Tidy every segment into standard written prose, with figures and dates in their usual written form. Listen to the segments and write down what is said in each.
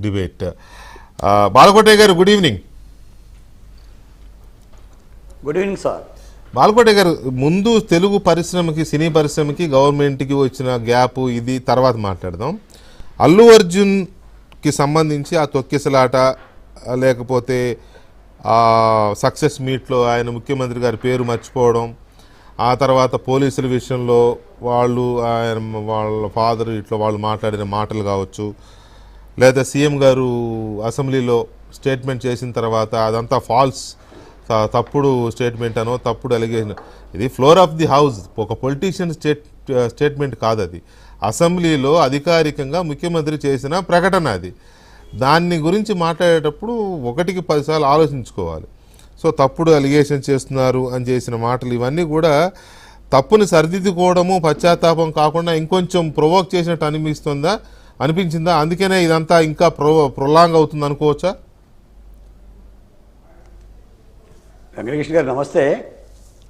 Debate. Balakotaiah గారు good evening. Good evening sir. Balakotaiah గారు, ముందు తెలుగు పరిశ్రమకి, సినీ పరిశ్రమకి, గవర్నమెంట్కి వచ్చిన గ్యాప్ ఇది తర్వాత మాట్లాడదాం. అల్లు అర్జున్కి సంబంధించి ఆ తొక్కిసలాట, లేకపోతే సక్సెస్ మీట్లో ఆయన ముఖ్యమంత్రి గారి పేరు మర్చిపోవడం, ఆ తర్వాత పోలీసుల విషయంలో వాళ్ళ ఫాదర్ ఇట్లా వాళ్ళు మాట్లాడిన మాటలు కావచ్చు, లేదా సీఎం గారు అసెంబ్లీలో స్టేట్మెంట్ చేసిన తర్వాత అదంతా ఫాల్స్, తప్పుడు స్టేట్మెంట్ అనో తప్పుడు అలిగేషన్. ఇది ఫ్లోర్ ఆఫ్ ది హౌస్, ఒక పొలిటీషియన్ స్టేట్మెంట్ కాదు అది. అసెంబ్లీలో అధికారికంగా ముఖ్యమంత్రి చేసిన ప్రకటన అది. దాన్ని గురించి మాట్లాడేటప్పుడు 1కి 10 సార్లు ఆలోచించుకోవాలి. సో తప్పుడు అలిగేషన్ చేస్తున్నారు అని చేసిన మాటలు ఇవన్నీ కూడా తప్పుని సరిదిద్దుకోవడము, పశ్చాత్తాపం కాకుండా ఇంకొంచెం ప్రొవోక్ చేసినట్టు అనిపించిందా? అందుకనే ఇదంతా ఇంకా ప్రొలాంగ్ అవుతుంది అనుకోవచ్చా? వెంకటకృష్ణ గారు నమస్తే.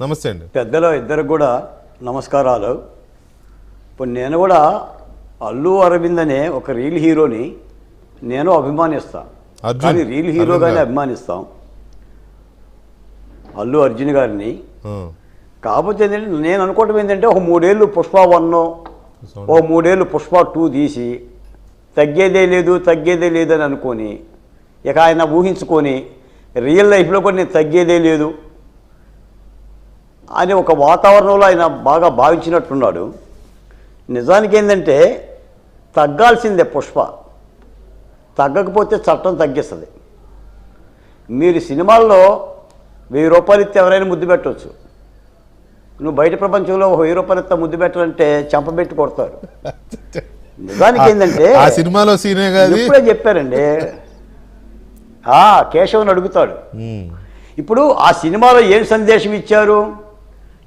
నమస్తే అండి. పెద్దలు ఇద్దరికి కూడా నమస్కారాలు. ఇప్పుడు నేను కూడా అల్లు అరవింద్ అనే ఒక రియల్ హీరోని నేను అభిమానిస్తాను, కానీ రియల్ హీరోగానే అభిమానిస్తాం అల్లు అర్జున్ గారిని. కాకపోతే నేను అనుకోవటం ఏంటంటే, ఒక 3 ఏళ్ళు పుష్ప 1, ఓ 3 ఏళ్ళు పుష్ప 2 తీసి తగ్గేదే లేదు అని అనుకొని, ఇక ఆయన ఊహించుకొని రియల్ లైఫ్లో కూడా నేను తగ్గేదే లేదు అని ఒక వాతావరణంలో ఆయన బాగా భావించినట్టున్నాడు. నిజానికి ఏంటంటే తగ్గాల్సిందే పుష్ప, తగ్గకపోతే చట్టం తగ్గిస్తుంది. మీరు సినిమాల్లో 1000 రూపాయలు ఇస్తే ఎవరైనా ముద్దు పెట్టవచ్చు. నువ్వు బయట ప్రపంచంలో 1000 రూపాయలు ఇస్తే ముద్దు పెట్టాలంటే చెంపబెట్టి కొడతారు. నిజానికి ఏంటంటే ఆ సినిమాలో సీనే కాదు, ఇప్పుడే చెప్పారండి. కేశవన్ అడుగుతాడు, ఇప్పుడు ఆ సినిమాలో ఏం సందేశం ఇచ్చారు,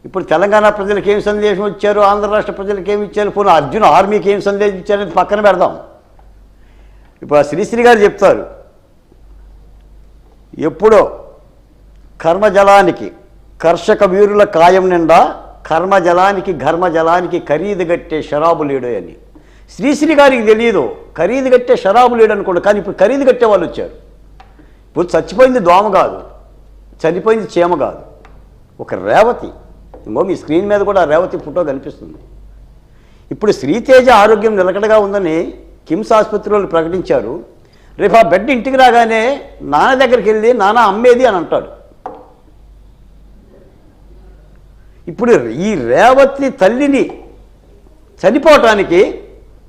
ఇప్పుడు తెలంగాణ ప్రజలకు ఏం సందేశం ఇచ్చారు, ఆంధ్ర రాష్ట్ర ప్రజలకు ఏమి ఇచ్చారు, పోనీ అర్జున్ ఆర్మీకి ఏం సందేశం ఇచ్చారనేది పక్కన పెడదాం. ఇప్పుడు ఆ శ్రీశ్రీ గారు చెప్తారు, ఎప్పుడో కర్మజలానికి కర్షక వీరుల కాయం నిండా కర్మజలానికి ఘర్మజలానికి ఖరీదు కట్టే షరాబు లేడు అని. శ్రీశ్రీ గారికి తెలియదు ఖరీదు కట్టే షరాబు లేడు అనుకోండి, కానీ ఇప్పుడు ఖరీదు కట్టే వాళ్ళు వచ్చారు. ఇప్పుడు చచ్చిపోయింది దోమ కాదు, చనిపోయింది చీమ కాదు, ఒక రేవతి. ఇంకో మీ స్క్రీన్ మీద కూడా రేవతి ఫోటో కనిపిస్తుంది. ఇప్పుడు శ్రీతేజ ఆరోగ్యం నిలకడగా ఉందని కిమ్స్ ఆసుపత్రిలో ప్రకటించారు. రేపు ఆ బెడ్ ఇంటికి రాగానే నాన్న దగ్గరికి వెళ్ళి నాన్న అమ్మేది అని అంటాడు. ఇప్పుడు ఈ రేవతి తల్లిని చనిపోవటానికి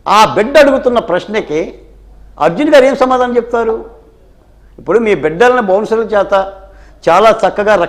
ఆ బిడ్డ అడుగుతున్న ప్రశ్నకి అర్జున్ గారు ఏం సమాధానం చెప్తారు? ఇప్పుడు మీ బిడ్డలను బౌన్సర్ల చేత చాలా చక్కగా